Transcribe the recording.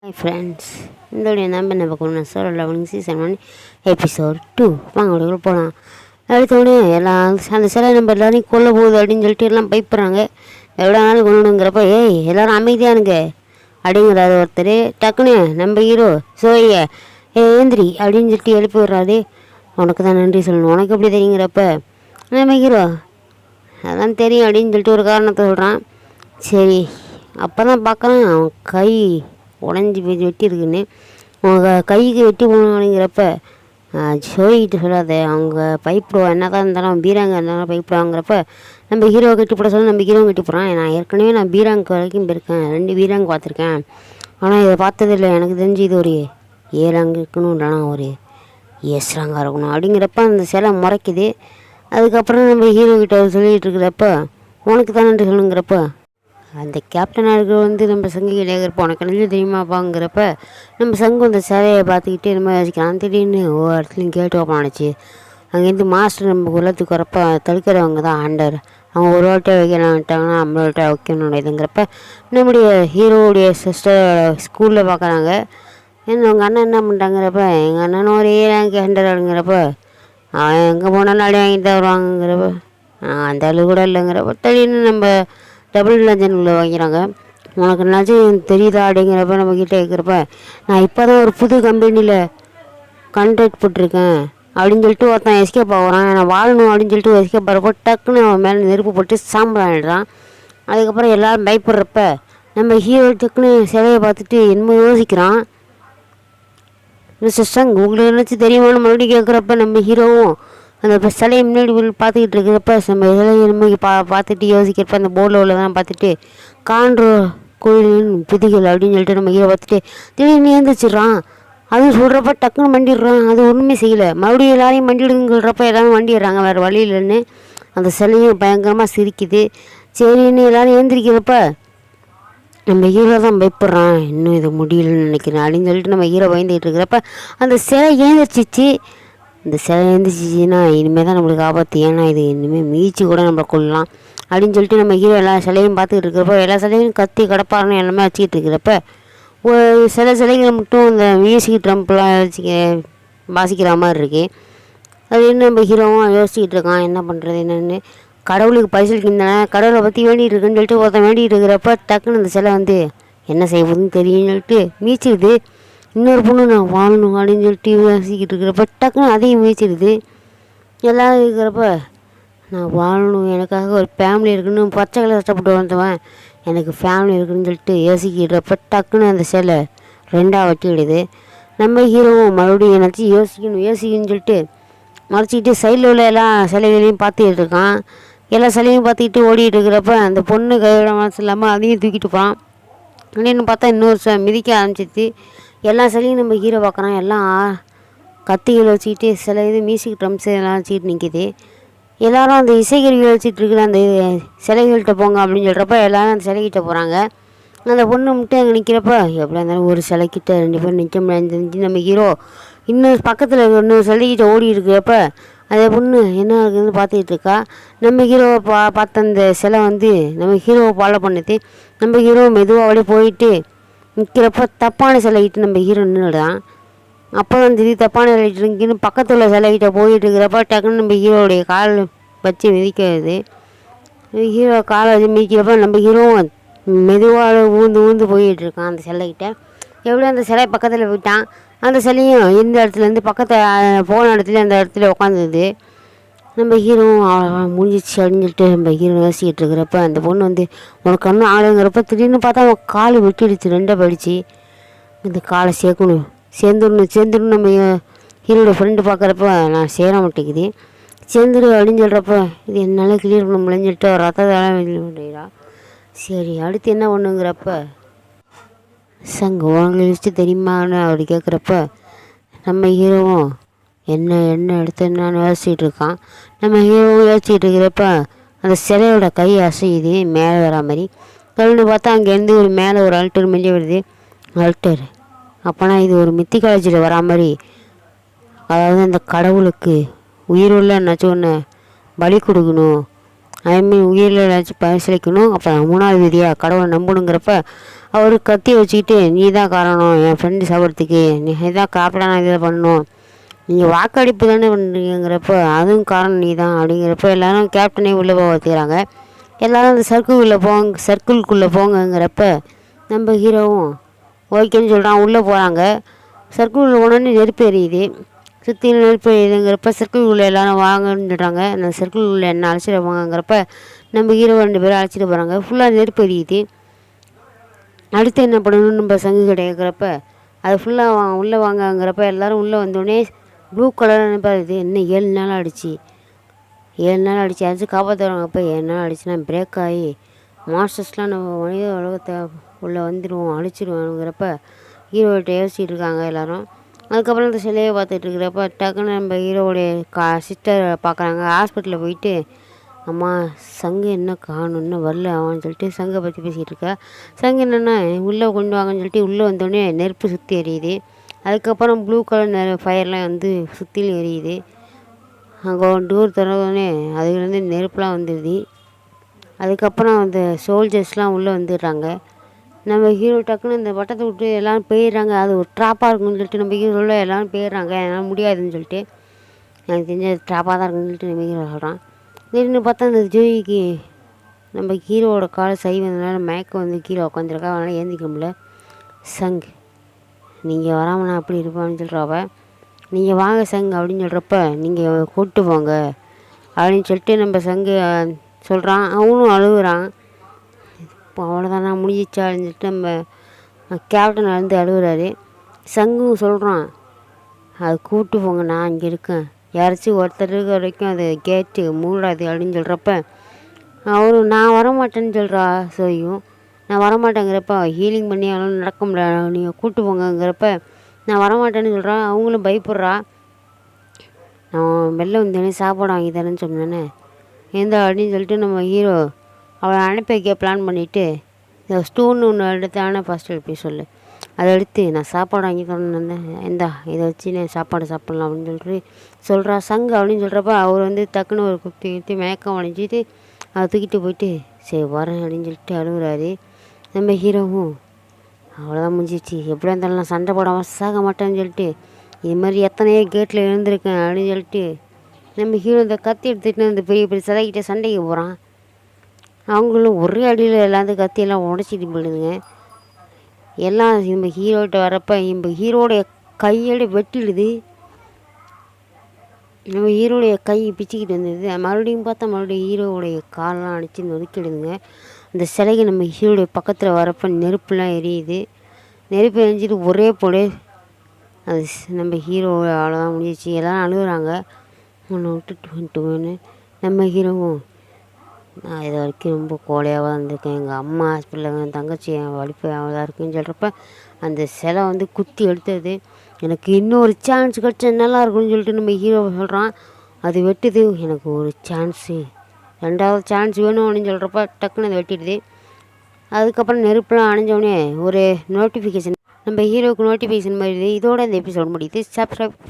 Hi friends, இதோடைய நம்ம என்ன பார்க்கணும்னா சார் லெவனிங் சீசன் 1 எபிசோட் 2 வாங்க உடனே போகலாம். அடுத்தோடனே எல்லாம் அந்த சிலை நம்ம எல்லாரையும் கொல்ல போகுது அப்படின்னு சொல்லிட்டு எல்லாம் பயப்படுறாங்க. எவ்வளோ நாள் கொண்டுங்கிறப்ப எல்லோரும் அமைதியானுங்க அப்படிங்கிறாரு ஒருத்தர். டக்குன்னு நம்ம ஹீரோ சோய ஏந்திரி அப்படின்னு சொல்லிட்டு எழுப்பி விடுறாரு. உனக்கு தான் நன்றி சொல்லணும், உனக்கு எப்படி தெரியுங்கிறப்ப நம்ம ஹீரோ அதான் தெரியும் அப்படின்னு சொல்லிட்டு ஒரு காரணத்தை சொல்கிறான். சரி அப்போ தான் பார்க்குறான் அவன் கை உடஞ்சி வெட்டி இருக்குன்னு. அவங்க கைக்கு வெட்டி போனாங்கிறப்ப சோயிட்டு சொல்லாத, அவங்க பயப்படுவா என்ன தான் இருந்தாலும் பீராங்க இருந்தாலும் பயப்படுவாங்கிறப்ப நம்ம ஹீரோவை கட்டி போட சொல்ல நம்ம ஹீரோவை கட்டி போகிறான். நான் ஏற்கனவே பீராங்கு வரைக்கும் போயிருக்கேன், 2 பீராங்கு பார்த்துருக்கேன், ஆனால் இதை பார்த்ததில்லை. எனக்கு தெரிஞ்சு இது ஒரு 7 அங்கு இருக்கணும், இல்லைனா ஒரு ராங்காக இருக்கணும் அப்படிங்கிறப்ப அந்த சிலை முறைக்குது. அதுக்கப்புறம் நம்ம ஹீரோ கிட்ட சொல்லிகிட்டு இருக்கிறப்ப உனக்கு தானே சொல்லுங்கிறப்ப அந்த கேப்டனாக இருக்கிற நம்ம சங்கு கிடையாதுப்பா, உனக்கு நல்லா தெரியுமாப்பாங்கிறப்ப நம்ம சங்கு அந்த சிலையை பார்த்துக்கிட்டே நம்ம யோசிக்கலாம். திடீர்னு ஒவ்வொரு இடத்துலையும் கேட்டு வைப்பானுச்சு. அங்கேருந்து மாஸ்டர் நம்ம குலத்துக்கு வரப்போ தடுக்கிறவங்க தான் ஆண்டர், அவங்க ஒரு வாட்டை வைக்கலாம் விட்டாங்கன்னா 50 வாட்டை வைக்கணும் இதுங்கிறப்ப நம்முடைய ஹீரோவுடைய சிஸ்டர் ஸ்கூலில் பார்க்குறாங்க. ஏன்னா உங்கள் அண்ணன் என்ன பண்ணுறாங்கிறப்ப எங்கள் அண்ணனும் ஒரே ரேங்க் ஹண்டர்ங்கிறப்ப அவன் எங்கே போனாலும் அடி வாங்கிட்டு தான் வருவாங்கங்கிறப்ப அந்த அளவு கூட இல்லைங்கிறப்ப திடீர்னு நம்ம டபுள் லஞ்சனில் வாங்கிறாங்க. உனக்கு என்னாச்சும் தெரியுதா அப்படிங்கிறப்ப நம்ம கிட்டே கேட்குறப்ப நான் இப்போ தான் ஒரு புது கம்பெனியில் கான்ட்ராக்ட் போட்டிருக்கேன் அப்படின்னு சொல்லிட்டு ஒருத்தன் எஸ்கேப் ஆகிறான். நான் வாழணும் அப்படின்னு சொல்லிட்டு எஸ்கேப் ஆகிறப்போ டக்குன்னு அவன் மேலே நெருப்பு போட்டு சாம்பல் ஆகிடுறான். அதுக்கப்புறம் எல்லோரும் பயப்படுறப்ப நம்ம ஹீரோ டக்குன்னு சிலையை பார்த்துட்டு என்னமோ யோசிக்கிறான். சிஸ்டர் உங்களுக்கு என்னாச்சும் தெரியுமான்னு மறுபடியும் கேட்குறப்ப நம்ம ஹீரோவும் அந்த சிலையை முன்னாடி பார்த்துக்கிட்டு இருக்கிறப்ப நம்ம சிலையை நம்ம பார்த்துட்டு யோசிக்கிறப்ப அந்த போர்டில் உள்ளதான் பார்த்துட்டு காண்ட்ரோ கோயிலின் புதிகள் அப்படின்னு சொல்லிட்டு நம்ம ஹீரோ பார்த்துட்டு திடீர்னு எழுந்திரிச்சிட்றான். அதுவும் சொல்கிறப்ப டக்குன்னு மண்டிடுறான். அது ஒன்றுமே செய்யலை. மறுபடியும் எல்லாரையும் மண்டிடுங்கிறப்ப எல்லாரும் மண்டிடுறாங்க வேறு வழி இல்லைன்னு. அந்த சிலையும் பயங்கரமாக சிரிக்குது. சரின்னு எல்லோரும் எழுந்திரிக்கிறப்ப நம்ம ஹீரோ தான் பயப்படுறான், இன்னும் இது முடியலன்னு நினைக்கிறேன் அப்படின்னு சொல்லிட்டு நம்ம ஹீரோ பயந்துக்கிட்டு இருக்கிறப்ப அந்த சிலை எழுந்திரிச்சிச்சு. இந்த சிலை எழுந்திரிச்சிச்சின்னா இனிமேல் தான் நம்மளுக்கு ஆபத்து, ஏன்னா இது இனிமேல் மீச்சு கூட நம்மளை கொள்ளலாம் அப்படின்னு சொல்லிட்டு நம்ம ஹீரோ எல்லா சிலையும் பார்த்துக்கிட்டு இருக்கிறப்ப எல்லா சிலையும் கத்தி கடப்பாருன்னு எல்லாமே வச்சுக்கிட்டு இருக்கிறப்ப ஒரு சில சிலைகளை மட்டும் இந்த மியூசிக் ட்ரம்ப்லாம் வாசிக்கிற மாதிரி இருக்குது. அது இன்னும் நம்ம ஹீரோவும் யோசிச்சுக்கிட்டு இருக்கான் என்ன பண்ணுறது என்னென்னு. கடவுளுக்கு பரிசளிக்கின்றன, கடவுளை பற்றி வேண்டிகிட்டு இருக்குன்னு சொல்லிட்டு ஒருத்தன் வேண்டிகிட்டு இருக்கிறப்ப டக்குன்னு அந்த சிலை என்ன செய்வதுன்னு தெரியும்னு சொல்லிட்டு மீச்சிடுது. இன்னொரு பொண்ணு நான் வாழணும் அப்படின்னு சொல்லிட்டு யோசிக்கிட்டு இருக்கிறப்ப டக்குன்னு அதையும் மீச்சிடுது. எல்லோரும் இருக்கிறப்ப நான் வாழணும், எனக்காக ஒரு ஃபேமிலி இருக்குன்னு பச்சை கலர் கஷ்டப்பட்டு வந்தவன் எனக்கு ஃபேமிலி இருக்குன்னு சொல்லிட்டு யோசிக்கிறப்ப டக்குன்னு அந்த சிலை 2ஆக வெட்டிடுது. நம்ம ஹீரோவும் மறுபடியும் என்னாச்சும் யோசிக்கணும்னு சொல்லிட்டு மறைச்சிக்கிட்டு சைடில் உள்ள எல்லா சிலைகளையும் பார்த்துக்கிட்டு இருக்கான். எல்லா சிலையும் பார்த்துக்கிட்டு ஓடிட்டு இருக்கிறப்ப அந்த பொண்ணு கையோட மனசு இல்லாமல் அதையும் தூக்கிட்டு போகிறான். அப்படின்னு பார்த்தா இன்னொரு மிதிக்க ஆரம்பிச்சிச்சு. எல்லா சிலையும் நம்ம ஹீரோ பார்க்குறான். எல்லாம் கத்திகளை வச்சுக்கிட்டு சில மியூசிக் ட்ரம்ஸ் எல்லாம் வச்சுக்கிட்டு நிற்கிது. எல்லோரும் அந்த இசைக்கருவிகளை வச்சுட்டு இருக்கிற அந்த சிலைகள்கிட்ட போங்க அப்படின்னு சொல்கிறப்ப எல்லோரும் அந்த சிலைக்கிட்ட போகிறாங்க. அந்த பொண்ணு மட்டும் அங்கே நிற்கிறப்ப எப்படியா இருந்தாலும் ஒரு சிலைக்கிட்ட 2 பேர் நிற்க முடியாது. நம்ம ஹீரோ இன்னொரு பக்கத்தில் இன்னொரு சிலைக்கிட்ட ஓடி இருக்கிறப்ப அந்த பொண்ணு என்ன இருக்குதுன்னு பார்த்துக்கிட்டு இருக்கா. நம்ம ஹீரோவை பார்த்த அந்த சிலை நம்ம ஹீரோவை ஃபாலோ பண்ணுது. நம்ம ஹீரோ மெதுவாக அப்படியே போயிட்டு நிற்கிறப்ப தப்பான சிலைக்கிட்டு நம்ம ஹீரோ நின்றுடான். அப்போ திடீர் தப்பான சிலைக்கிட்டு இருக்குன்னு பக்கத்தில் உள்ள சிலைக்கிட்ட போயிட்டு இருக்கிறப்ப டக்குன்னு நம்ம ஹீரோவுடைய கால் வச்சு மிதிக்கிறது. ஹீரோ காலை வச்சு மிதிக்கிறப்ப நம்ம ஹீரோவும் மெதுவாக ஊந்து போயிட்டு இருக்கான் அந்த சிலைக்கிட்ட. எப்படியும் அந்த சிலை பக்கத்தில் போயிட்டான். அந்த சிலையும் எந்த இடத்துலேருந்து பக்கத்தில் போன இடத்துல அந்த இடத்துல உட்காந்துது. நம்ம ஹீரோ முடிஞ்சிச்சு அப்படின்னு சொல்லிட்டு நம்ம ஹீரோ யோசிக்கிட்டு இருக்கிறப்ப அந்த பொண்ணு உனக்கு ஒன்றும் ஆளுங்கிறப்ப திடீர்னு பார்த்தா அவன் கால் வெட்டிடுச்சு, 2ஆக போயிடுச்சு. இந்த காலை சேர்ந்துடணும் நம்ம ஹீரோட ஃப்ரெண்டு பார்க்குறப்ப நான் சேர மாட்டேங்குது, சேர்ந்துரு அப்படின்னு சொல்கிறப்ப இது என்னால் கிளியர் பண்ண முடியலன்னு சொல்லிட்டு ரத்தத்தால் வெளியிடா. சரி அடுத்து என்ன பண்ணுங்கிறப்ப சங்கு உங்களை லிஸ்ட்டு தெரியுமான்னு அப்படி கேட்குறப்ப நம்ம ஹீரோவும் என்ன எடுத்துன்னு யோசிச்சுட்டு இருக்கான். நம்ம ஹீரோவும் யோசிச்சுட்டு இருக்கிறப்ப அந்த சிலையோட கை அசையுது மேலே வரா மாதிரி. கல்னு பார்த்தா அங்கேருந்து ஒரு மேலே ஒரு அல்டர் மெல்லிய வருது. அல்டர் அப்போனா இது ஒரு மித்தி காலேஜில் வரா மாதிரி, அதாவது அந்த கடவுளுக்கு உயிருள்ள என்னாச்சும் ஒன்று பலி கொடுக்கணும், உயிரில் ஏதாச்சும் பரிசளிக்கணும். அப்போ 3ஆவது விதியாக கடவுளை நம்பணுங்கிறப்ப அவர் கத்தி வச்சுக்கிட்டு நீ தான் காரணம் என் ஃப்ரெண்டு சாப்பிட்றதுக்கு, நீ இதான் காப்பிடான இதை பண்ணணும், நீங்கள் வாக்கடிப்பு தானே பண்ணுறீங்கிறப்ப அதுவும் காரணம் நீ தான் அப்படிங்கிறப்ப எல்லோரும் கேப்டனே உள்ளே போக வச்சுக்கிறாங்க. எல்லோரும் அந்த சர்க்கிள்குள்ளே போங்கங்கிறப்ப நம்ம ஹீரோவும் ஓகேன்னு சொல்கிறான். உள்ளே போகிறாங்க. சர்க்கிள் போனோடனே நெருப்பு எரியுது. சுற்றி நெருப்பு எரியுதுங்கிறப்ப சர்க்கிள்குள்ளே எல்லோரும் வாங்கன்னு சொல்கிறாங்க. அந்த சர்க்கிள்குள்ளே என்ன அழைச்சிட்டு போங்கிறப்ப நம்ம ஹீரோ 2 பேரும் அழைச்சிட்டு போகிறாங்க. ஃபுல்லாக நெருப்பு எரியுது. அடுத்து என்ன பண்ணணும்னு நம்ம சங்கு கிடைக்கிறப்ப அது ஃபுல்லாக உள்ளே வாங்கங்கிறப்ப எல்லோரும் உள்ளே வந்தோடனே ப்ளூ கலர் நினைப்பார். இது என்ன 7 நாள் ஆகிடுச்சி, 7 நாள் ஆகிடுச்சி, அடிச்சு காப்பாற்றுவாங்க. அப்போ 7 நாள் ஆகிடுச்சுன்னா பிரேக் ஆகி மாஸ்டர்ஸ்லாம் நம்ம மனித உலகத்தை உள்ளே வந்துடுவோம், அழிச்சிடுவோங்கிறப்ப ஹீரோகிட்ட யோசிச்சுட்டு இருக்காங்க எல்லோரும். அதுக்கப்புறம் இந்த சிலையை பார்த்துட்டு இருக்கிறப்ப டக்குன்னு நம்ம ஹீரோவுடைய சிஸ்டரை பார்க்குறாங்க. ஹாஸ்பிட்டலில் போயிட்டு அம்மா சங்கு என்ன காணுன்னு வரல அவன்னு சொல்லிட்டு சங்கை பற்றி பேசிகிட்டு இருக்கா. சங்கு என்னென்னா உள்ளே கொண்டு வாங்கன்னு சொல்லிட்டு உள்ளே வந்தோடனே நெருப்பு சுற்றி எரியுது. அதுக்கப்புறம் ப்ளூ கலர் ஃபயர்லாம் வந்து சுற்றிலும் எரியுது. அங்கே டோர் திறந்தோடனே அதுலேருந்து நெருப்புலாம் வந்துடுது. அதுக்கப்புறம் அந்த சோல்ஜர்ஸ்லாம் உள்ளே வந்துடுறாங்க. நம்ம ஹீரோ டக்குன்னு இந்த வட்டத்தை விட்டு எல்லோரும் போயிடுறாங்க. அது ஒரு ட்ராப்பாக இருக்குன்னு சொல்லிட்டு நம்ம ஹீரோவில் எல்லோரும் போயிடுறாங்க. என்னால் முடியாதுன்னு சொல்லிட்டு, எனக்கு தெரிஞ்ச ட்ராப்பாக தான் இருக்குன்னு சொல்லிட்டு நம்ம ஹீரோ சொல்கிறான். திடீர்னு பார்த்தா அந்த ஜோதிக்கு நம்ம ஹீரோவோட காலை சரி வந்ததுனால மயக்கம் வந்து கீழே உட்காந்துருக்கா. அவனால் ஏந்திக்க முடியல. சங் நீங்கள் வராமல் நான் அப்படி இருப்பான்னு சொல்கிறாவ. நீங்கள் வாங்க சங் அப்படின்னு சொல்கிறப்ப நீங்கள் கூப்பிட்டு போங்க அப்படின்னு சொல்லிட்டு நம்ம சங்கு சொல்கிறான். அவனும் அழுகுறான். இப்போ அவ்வளோதான் நான் முடிஞ்சிச்சா அப்படின்னு சொல்லிட்டு நம்ம கேப்டன் அழுந்து அழுகுறாரு. சங்கும் சொல்கிறான் அது கூப்பிட்டு போங்க, நான் இங்கே இருக்கேன், யாராச்சும் ஒருத்தர் இருக்க வரைக்கும் அது கேட்டு மூடாது அப்படின்னு சொல்கிறப்ப அவரும் நான் வரமாட்டேன்னு சொல்கிறா. சோயும் நான் வரமாட்டேங்கிறப்ப ஹீலிங் பண்ணி அவளும் நடக்க முடியல, நீங்கள் கூப்பிட்டு போங்கங்கிறப்ப நான் வரமாட்டேன்னு சொல்கிறான். அவங்களும் பயப்படுறா. நான் வெளில வந்தேனே சாப்பாடு வாங்கி தரேன்னு சொன்னேனே எந்த அப்படின்னு சொல்லிட்டு நம்ம ஹீரோ அவளை அனுப்பி வைக்க பிளான் பண்ணிவிட்டு இந்த ஸ்டூன் ஒன்று எடுத்தானே ஃபஸ்ட் எடுப்பி சொல்லு, அதை எடுத்து நான் சாப்பாடு வாங்கி தரேன், இந்தா இதை வச்சு நான் சாப்பாடு சாப்பிட்லாம் அப்படின்னு சொல்லிட்டு சொல்கிறா. சங்கு அப்படின்னு சொல்கிறப்ப அவர் வந்து டக்குன்னு ஒரு குத்தி மயக்கம் அடைஞ்சிட்டு அதை தூக்கிட்டு போயிட்டு சரி வரேன் அப்படின்னு சொல்லிட்டு அழுகுறாரு. நம்ம ஹீரோவும் அவ்வளோதான் முடிஞ்சிச்சு, எப்படியா இருந்தாலும் நான் சண்டை போடாமல் சாக மாட்டேன்னு சொல்லிட்டு இது மாதிரி எத்தனையோ கேட்டில் எழுந்திருக்கேன் அப்படின்னு சொல்லிட்டு நம்ம ஹீரோ இந்த கத்தி எடுத்துகிட்டு அந்த பெரிய பெரிய சதைக்கிட்ட சண்டைக்கு போகிறான். அவங்களும் ஒரே அடியில் எல்லாத்தையும் கத்தியெல்லாம் உடச்சிட்டு போயிடுதுங்க. எல்லாம் நம்ம ஹீரோகிட்ட வரப்போ நம்ம ஹீரோடைய கையோட வெட்டிடுது. நம்ம ஹீரோடைய கை பிச்சுக்கிட்டு வந்தது. மறுபடியும் பார்த்தா மறுபடியும் ஹீரோவுடைய காலெலாம் அடித்து நொறுக்கிடுதுங்க. அந்த சிலைக்கு நம்ம ஹீரோடைய பக்கத்தில் வரப்போ நெருப்புலாம் எரியுது. நெருப்பு எரிஞ்சிட்டு ஒரே போடு அது நம்ம ஹீரோ அவ்வளோதான் முடிஞ்சிச்சு. எல்லோரும் அழுகுறாங்க. உன்னை விட்டுட்டு வந்துட்டுவேன்னு நம்ம ஹீரோவும் நான் இது வரைக்கும் ரொம்ப கோழையாக தான் இருந்திருக்கேன், எங்கள் அம்மா ஹாஸ்பிட்டலில் என் தங்கச்சி என் வலிப்பு தான் இருக்குன்னு சொல்கிறப்ப அந்த சிலை வந்து குத்தி எடுத்தது. எனக்கு இன்னொரு சான்ஸ் கிடச்சா நல்லா இருக்குன்னு சொல்லிட்டு நம்ம ஹீரோ சொல்கிறான். அது வெட்டுது. எனக்கு ஒரு சான்ஸு 2வது சான்ஸ் வேணும் அப்படின்னு சொல்கிறப்ப டக்குன்னு அதை வெட்டிடுது. அதுக்கப்புறம் நெருப்புலாம் அணைஞ்சோடனே ஒரு நோட்டிஃபிகேஷன் நம்ம ஹீரோவுக்கு நோட்டிஃபிகேஷன் மாதிரி இதோட இந்த எபிசோட் முடியுது. சப்ஸ்கிரைப்